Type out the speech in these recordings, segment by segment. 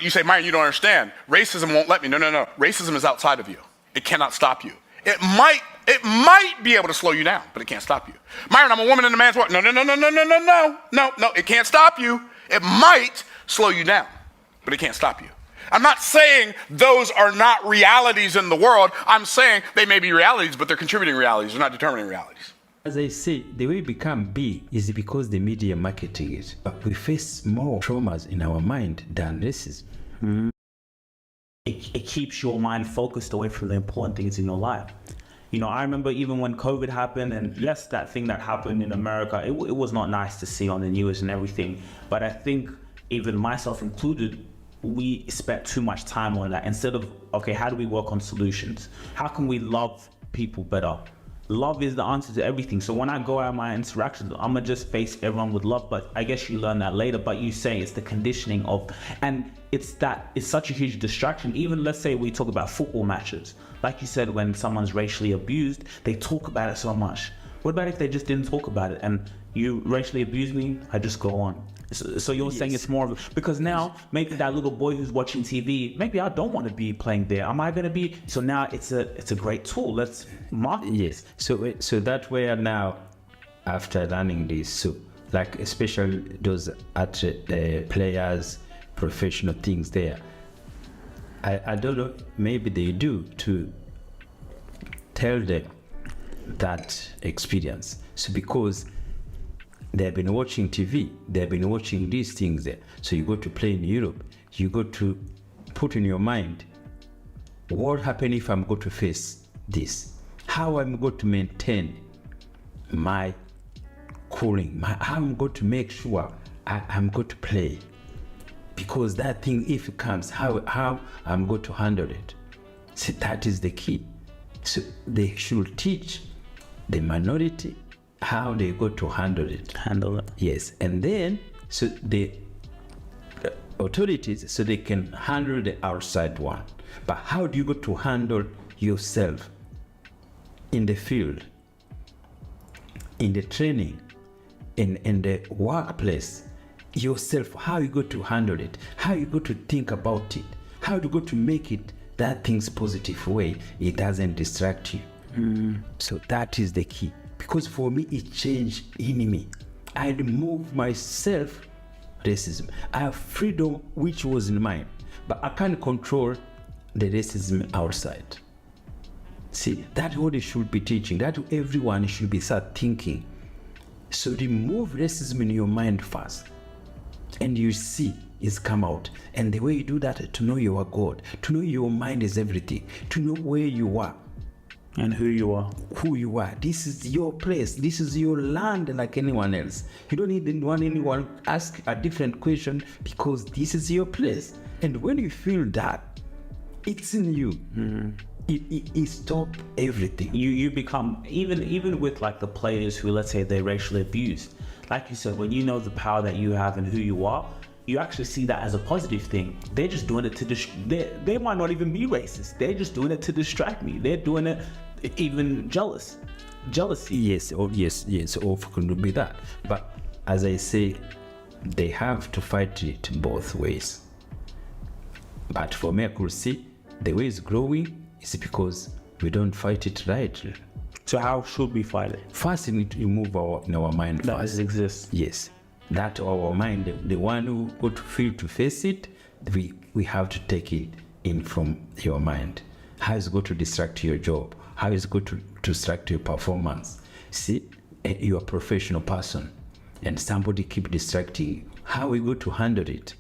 You say, Myron, you don't understand. Racism won't let me. No. Racism is outside of you. It cannot stop you. It might be able to slow you down, but it can't stop you. Myron, I'm a woman in a man's world. No. It can't stop you. It might slow you down, but it can't stop you. I'm not saying those are not realities in the world. I'm saying they may be realities, but they're contributing realities. They're not determining realities. As I say, the way we become big is because the media marketing it. But we face more traumas in our mind than racism. Mm-hmm. It keeps your mind focused away from the important things in your life. You know, I remember even when COVID happened, and yes, that thing that happened in America, it was not nice to see on the news and everything. But I think, even myself included, we spent too much time on that instead of, okay, how do we work on solutions? How can we love people better? Love is the answer to everything. So when I go out my interactions, I'm gonna just face everyone with love. But I guess you learn that later. But you say it's the conditioning of, and it's such a huge distraction. Even let's say we talk about football matches. Like you said, when someone's racially abused, they talk about it so much. What about if they just didn't talk about it? And you racially abuse me, I just go on. So you're saying it's more of because now maybe that little boy who's watching TV, maybe I don't want to be playing there. Am I going to be? So now it's a great tool. Let's market. Yes. So that way now, after learning this, so like especially those players, professional things there. I don't know. Maybe they do to tell them that experience. So because they've been watching TV, they've been watching these things there. So you go to play in Europe, you go to put in your mind, what happens if I'm going to face this? How I'm going to maintain my cooling, how I'm going to make sure I'm going to play. Because that thing, if it comes, how I'm going to handle it. So that is the key. So they should teach the minority how they go to handle it. Yes. And then so the authorities, so they can handle the outside one. But how do you go to handle yourself in the field, in the training, in the workplace, yourself, how you go to handle it, how you go to think about it, how you go to make it that thing's positive way, it doesn't distract you. So that is the key. Because for me, it changed in me. I removed myself racism. I have freedom which was in mine, but I can't control the racism outside. See, that's what they should be teaching. That everyone should be start thinking. So remove racism in your mind first, and you see it's come out. And the way you do that, to know you are God, to know your mind is everything, to know where you are. And who you are. This is your place. This is your land like anyone else. You don't need anyone ask a different question because this is your place. And when you feel that, it's in you. It stops everything. You become, even with like the players who, let's say, they're racially abused. Like you said, when you know the power that you have and who you are, you actually see that as a positive thing. They're just doing it to they might not even be racist. They're just doing it to distract me. They're doing it even jealousy. Yes, or could be that. But as I say, they have to fight it both ways. But for me, I could see the way it's growing is because we don't fight it rightly. So how should we fight it? First, we need to remove in our mind that first. Exists. Yes. That our mind, the one who got to feel to face it, we have to take it in from your mind. How is it going to distract your job? How is it going to distract your performance? See, you're a professional person and somebody keep distracting you. How are we going to handle it?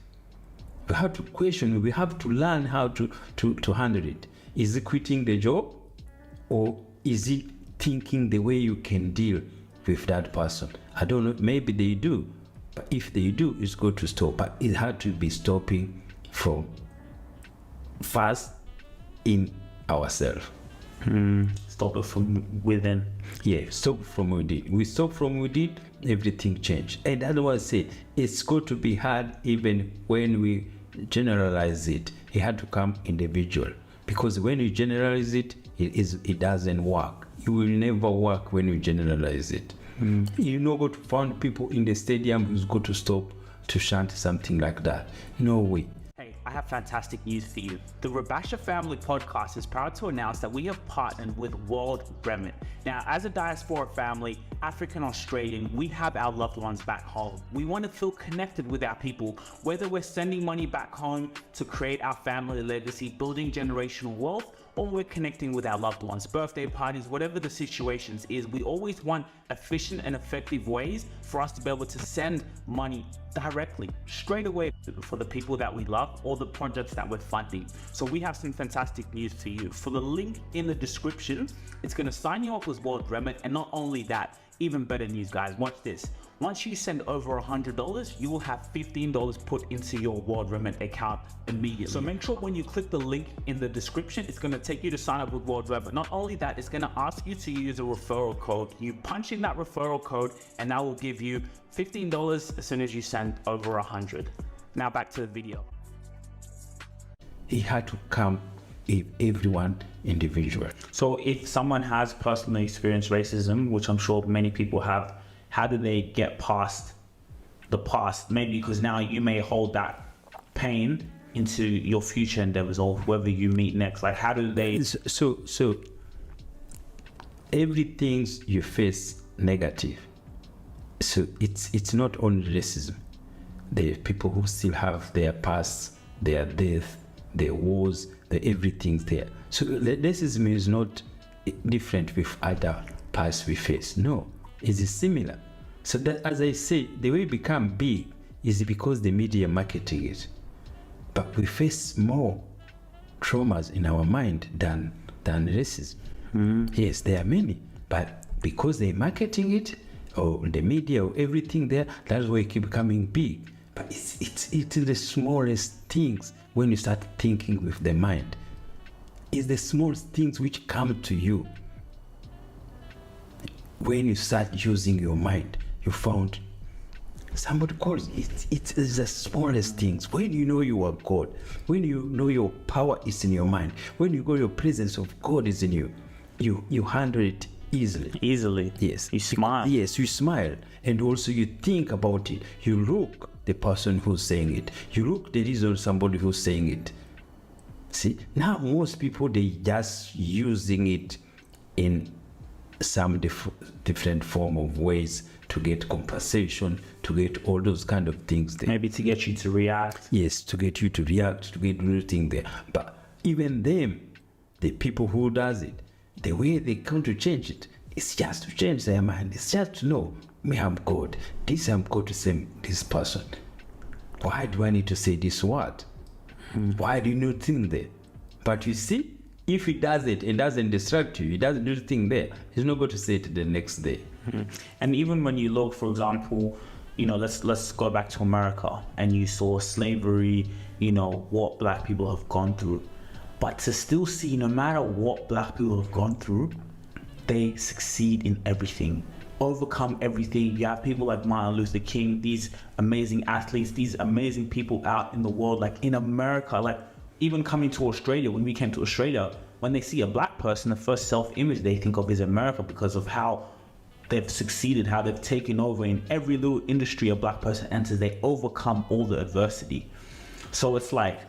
We have to question, we have to learn how to handle it. Is it quitting the job, or is it thinking the way you can deal with that person? I don't know, maybe they do. But if they do, it's good to stop. But it had to be stopping from first in ourselves. Stop it from within. Yeah, stop from within. We stop from within, everything changed. And otherwise, say it's going to be hard even when we generalize it. It had to come individual, because when you generalize it, it doesn't work. It will never work when you generalize it. You're not going to find people in the stadium who's going to stop to chant something like that. No way. Hey, I have fantastic news for you. The Rubasha Family Podcast is proud to announce that we have partnered with World Remit. Now, as a diaspora family, African Australian, we have our loved ones back home. We want to feel connected with our people, whether we're sending money back home to create our family legacy, building generational wealth, or we're connecting with our loved ones, birthday parties, whatever the situations is. We always want efficient and effective ways for us to be able to send money directly, straight away, for the people that we love or the projects that we're funding. So we have some fantastic news for you. For the link in the description, it's going to sign you up with World Remit. And not only that, even better news, guys, watch this. Once you send over $100, you will have $15 put into your World Remit account immediately. So make sure when you click the link in the description, it's going to take you to sign up with World Remit. Not only that, it's going to ask you to use a referral code. You punch in that referral code and that will give you $15 as soon as you send over 100. Now back to the video. He had to come with everyone individual. So if someone has personally experienced racism, which I'm sure many people have, how do they get past the past? Maybe because now you may hold that pain into your future endeavors or whoever you meet next. Like, how do they? So everything you face negative. So it's not only racism. The people who still have their past, their death, their wars, the everything's there. So racism is not different with other pasts we face. No, it's similar. So that, as I say, the way we become big is because the media marketing it. But we face more traumas in our mind than racism. Yes, there are many, but because they're marketing it, or the media or everything there, that's why it keep becoming big. But it's the smallest things when you start thinking with the mind. It's the smallest things which come to you. When you start using your mind, you found somebody calls it's the smallest things. When you know you are God, when you know your power is in your mind, when you know your presence of God is in you, you handle it easily. Yes, you smile. Yes, you smile, and also you think about it. You look the person who's saying it. You look the reason somebody who's saying it. See, now most people, they just using it in some different form of ways to get compensation, to get all those kind of things there. Maybe to get you to react. Yes, to get you to react, to get everything there. But even them, the people who does it, the way they come to change it, it's just to change their mind. It's just to know, me, I'm God. I'm God to say this person. Why do I need to say this word? Why do you not think there? But you see, if he does it and doesn't distract you, he doesn't do the thing there, he's not going to say it the next day. And even when you look, for example, let's go back to America, and you saw slavery, what black people have gone through. But to still see, no matter what black people have gone through, they succeed in everything, overcome everything. You have people like Martin Luther King, these amazing athletes, these amazing people out in the world, like in America, like even coming to Australia. When we came to Australia, when they see a black person, the first self-image they think of is America, because of how they've succeeded, how they've taken over in every little industry a black person enters. They overcome all the adversity. So it's like,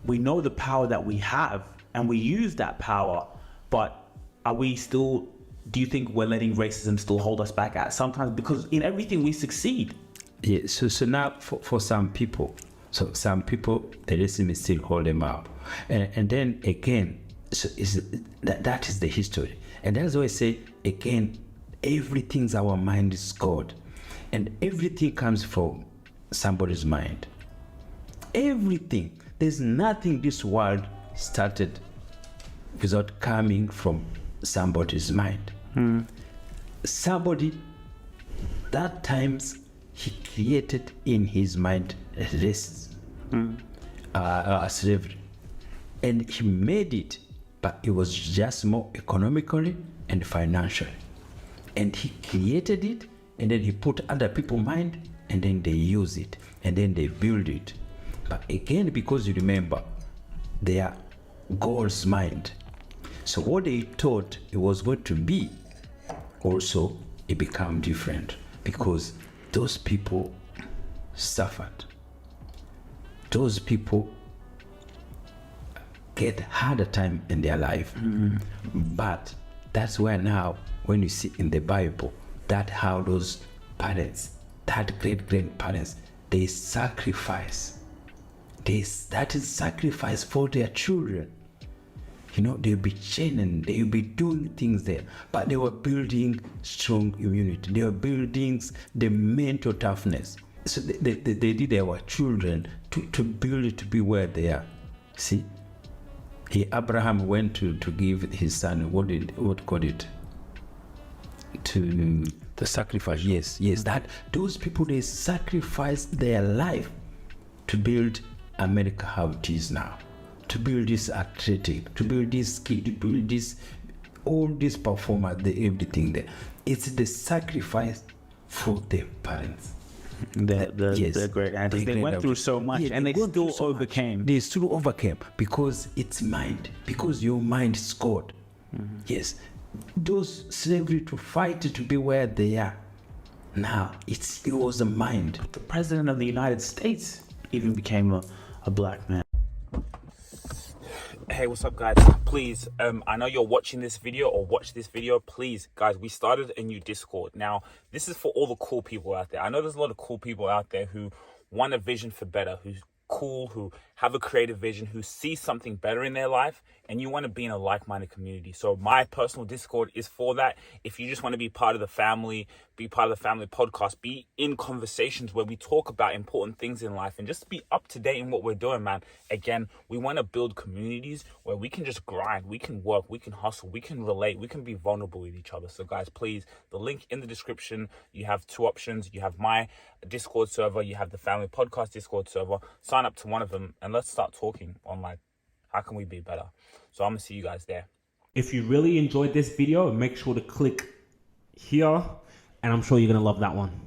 we know the power that we have and we use that power, but are we still, do you think we're letting racism still hold us back at sometimes? Because in everything we succeed. Yeah, so now for some people, the racism is still hold them up. And then again, so that is the history. And that's why I say, again, everything's our mind is God. And everything comes from somebody's mind. Everything. There's nothing this world started without coming from somebody's mind. Somebody, that times, he created in his mind racism, slavery. And he made it, but it was just more economically and financially. And he created it, and then he put other people's mind, and then they use it, and then they build it. But again, because you remember, they are God's mind. So what they thought it was going to be, also it became different, because those people suffered. Those people get harder time in their life. But that's where now, when you see in the Bible, that how those parents, that great grandparents, they sacrifice. That is sacrifice for their children. You know, they'll be chaining, they'll be doing things there, but they were building strong immunity. They were building the mental toughness. So they did our children to build it to be where they are. See, Abraham went to give his son, what called it? To the sacrifice. Yes, that those people, they sacrificed their life to build America how it is now, to build this athletic, to build this skill, to build this, all this performance, everything there. It's the sacrifice for the parents. The great aunties. They went through so much, and they still overcame. They still overcame because it's mind, because your mind scored. Yes, those slavery to fight to be where they are. Now it was the mind. The president of the United States even became a black man. Hey, what's up, guys? Please, I know you're watching this video or watch this video. Please, guys, we started a new Discord. Now, this is for all the cool people out there. I know there's a lot of cool people out there who want a vision for better, who's cool, who have a creative vision, who see something better in their life, and you want to be in a like-minded community. So my personal Discord is for that. If you just want to be part of the family, be part of the family podcast, be in conversations where we talk about important things in life and just be up to date in what we're doing, man. Again, we want to build communities where we can just grind, we can work, we can hustle, we can relate, we can be vulnerable with each other. So guys, please, the link in the description, you have two options. You have my Discord server, you have the family podcast Discord server. Sign up to one of them and let's start talking on like, how can we be better? So I'm gonna see you guys there. If you really enjoyed this video, make sure to click here, and I'm sure you're gonna love that one.